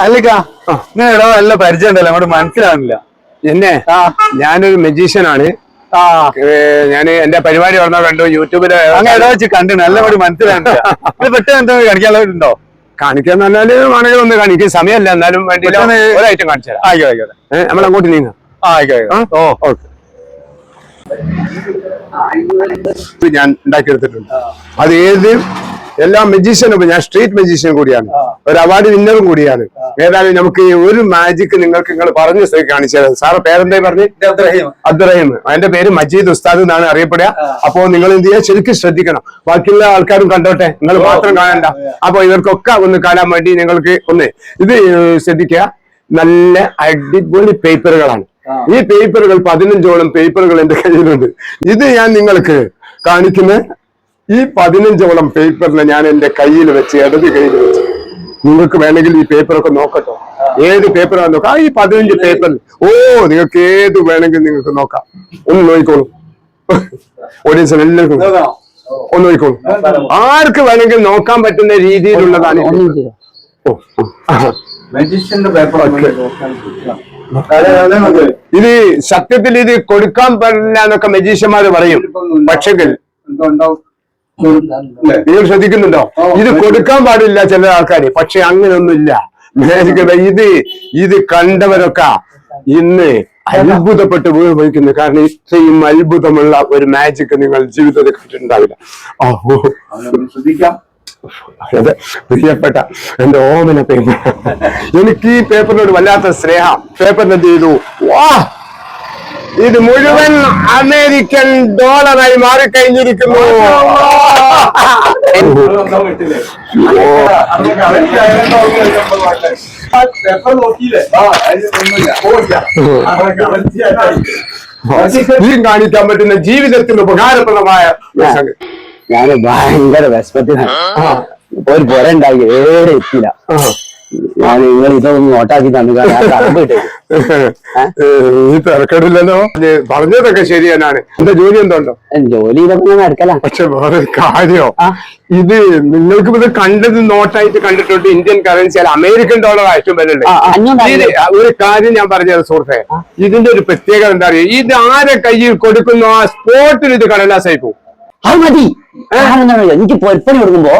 അല്ലക്കാ ഇടോ നല്ല പരിചയം ഉണ്ടല്ലോ അങ്ങോട്ട് മനസ്സിലാവുന്നില്ല. എന്നെ ഞാനൊരു മജീഷ്യനാണ്. ഞാൻ എന്റെ പരിപാടി പറഞ്ഞ കണ്ടു യൂട്യൂബില് അങ്ങനെ ഇട വെച്ച് കണ്ടു നല്ല കൂടി മനസ്സിലാവുന്നില്ല. പെട്ടെന്ന് എന്താ കാണിക്കാനുള്ളവരുണ്ടോ? കാണിക്കാന്ന് പറഞ്ഞാല് വേണമെങ്കിൽ ഒന്ന് കാണിക്കും, സമയമല്ല എന്നാലും വേണ്ടി ഒരൈറ്റം കാണിച്ചു തരാം. ആയിക്കോട്ടെ നമ്മൾ അങ്ങോട്ട് നീങ്ങാം. ആയിക്കോട്ടെ. ഓക്കെ. ഞാൻ ഉണ്ടാക്കിയെടുത്തിട്ടുണ്ട്. അത് ഏത് എല്ലാ മജീഷ്യനും, ഞാൻ സ്ട്രീറ്റ് മജീഷ്യൻ കൂടിയാണ്, ഒരു അവാർഡ് വിന്നറും കൂടിയാണ്. ഏതായാലും നമുക്ക് ഒരു മാജിക് നിങ്ങൾ പറഞ്ഞ സ്ഥിതി കാണിച്ചു തരാം. സാറ് പേരെന്തായി പറഞ്ഞു? അബ്ദുറഹീം. എന്റെ പേര് മജീദ് ഉസ്താദ് എന്നാണ് അറിയപ്പെടുക. അപ്പോ നിങ്ങൾ എന്ത് ചെയ്യാൻ ശരിക്കും ശ്രദ്ധിക്കണം. ബാക്കിയുള്ള ആൾക്കാരും കണ്ടോട്ടെ, നിങ്ങൾ മാത്രം കാണണ്ട. അപ്പൊ ഇവർക്കൊക്കെ ഒന്ന് കാണാൻ വേണ്ടി നിങ്ങൾക്ക് ഒന്ന് ഇത് ശ്രദ്ധിക്കുക. നല്ല അടിപൊളി പേപ്പറുകളാണ് ഈ പേപ്പറുകൾ. 15ഓളം പേപ്പറുകൾ എന്റെ കയ്യിലുണ്ട്. ഇത് ഞാൻ നിങ്ങൾക്ക് കാണിക്കുന്ന ഈ 15ഓളം പേപ്പറിനെ ഞാൻ എന്റെ കയ്യിൽ വെച്ച്, ഇടത് കയ്യിൽ വെച്ച്, നിങ്ങൾക്ക് വേണമെങ്കിൽ ഈ പേപ്പറൊക്കെ നോക്കട്ടോ. ഏത് പേപ്പറാണ് നോക്കാം. ഈ 15 പേപ്പറിൽ നിങ്ങൾക്ക് ഏത് വേണമെങ്കിൽ നിങ്ങൾക്ക് നോക്കാം. ഒന്ന് നോക്കിക്കോളൂ. ഓഡിയൻസിന് എല്ലാവർക്കും ഒന്ന് നോക്കിക്കോളൂ. ആർക്ക് വേണമെങ്കിൽ നോക്കാൻ പറ്റുന്ന രീതിയിലുള്ളതാണ്. ഇത് സത്യത്തിൽ ഇത് കൊടുക്കാൻ പാടില്ല എന്നൊക്കെ മജീഷ്യന്മാര് പറയും. പക്ഷേ നിങ്ങൾ ശ്രദ്ധിക്കുന്നുണ്ടോ? ഇത് കൊടുക്കാൻ പാടില്ല ചില ആൾക്കാര്. പക്ഷെ അങ്ങനെയൊന്നുമില്ല. ഇത് കണ്ടവരൊക്കെ ഇന്ന് അത്ഭുതപ്പെട്ട് വീഴ്വഹിക്കുന്നു. കാരണം ഇത്രയും അത്ഭുതമുള്ള ഒരു മാജിക് നിങ്ങൾ ജീവിതത്തിൽ കണ്ടിട്ടുണ്ടാവില്ല. ശ്രദ്ധിക്കാം. അതെ, പ്രിയപ്പെട്ട എന്റെ ഓമന പേപ്പർ. എനിക്ക് ഈ പേപ്പറിനോട് വല്ലാത്ത സ്നേഹം. പേപ്പറിന് എന്ത് ചെയ്തു? ഇത് മുഴുവൻ അമേരിക്കൻ ഡോളറായി മാറിക്കഴിഞ്ഞിരിക്കുന്നു. കാണിക്കാൻ പറ്റുന്ന ജീവിതത്തിൽ ഉപകാരപ്രദമായ. ഞാന് ഭയങ്കര വിശപ്പത്തിനാണ്. ഒരു പുര ഉണ്ടാക്കി ഏറെ എത്തില്ല. ഞാൻ നിങ്ങൾ ഇതൊന്നും നോട്ടാക്കി തന്നു. ഈ തിരക്കടില്ലല്ലോ. പറഞ്ഞതൊക്കെ ശരി തന്നെയാണ്. എന്റെ ജോലി എന്തുണ്ടോ? ജോലി ഇതൊക്കെ ഞാൻ നടക്കല. പക്ഷെ വേറെ കാര്യോ, ഇത് നിങ്ങൾക്ക് ഇത് കണ്ടത് നോട്ടായിട്ട് കണ്ടിട്ടുണ്ട്. ഇന്ത്യൻ കറൻസി അല്ല, അമേരിക്കൻ ഡോളർ ആയിട്ടും വരുന്നുണ്ട്. ഒരു കാര്യം ഞാൻ പറഞ്ഞത് സുഹൃത്തെ, ഇതിന്റെ ഒരു പ്രത്യേകത എന്താ അറിയോ? ഇത് ആരെ കയ്യിൽ കൊടുക്കുന്നു ആ സ്പോട്ടിൽ ഇത് കടലാസായി പോകും. അത് മതി. എനിക്ക് പൊൽപ്പണി കൊടുക്കുമ്പോ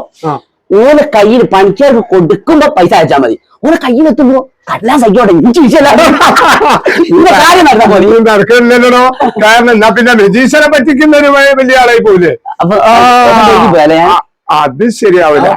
ഓലെ കയ്യിൽ പണിക്കാർക്ക് കൊടുക്കുമ്പോ പൈസ അയച്ചാൽ മതി. ഓലെ കയ്യിലെത്തുമ്പോ കടലാസ് ആയിക്കോട്ടെ. കാര്യം നടത്താൻ മതി. നടക്കില്ലല്ലോ. കാരണം എന്നാ പിന്നെ രജീഷനെ പറ്റിക്കുന്ന ഒരു വലിയ ആളായി പോയില്ലേ? അപ്പൊ അത് ശരിയാവില്ല.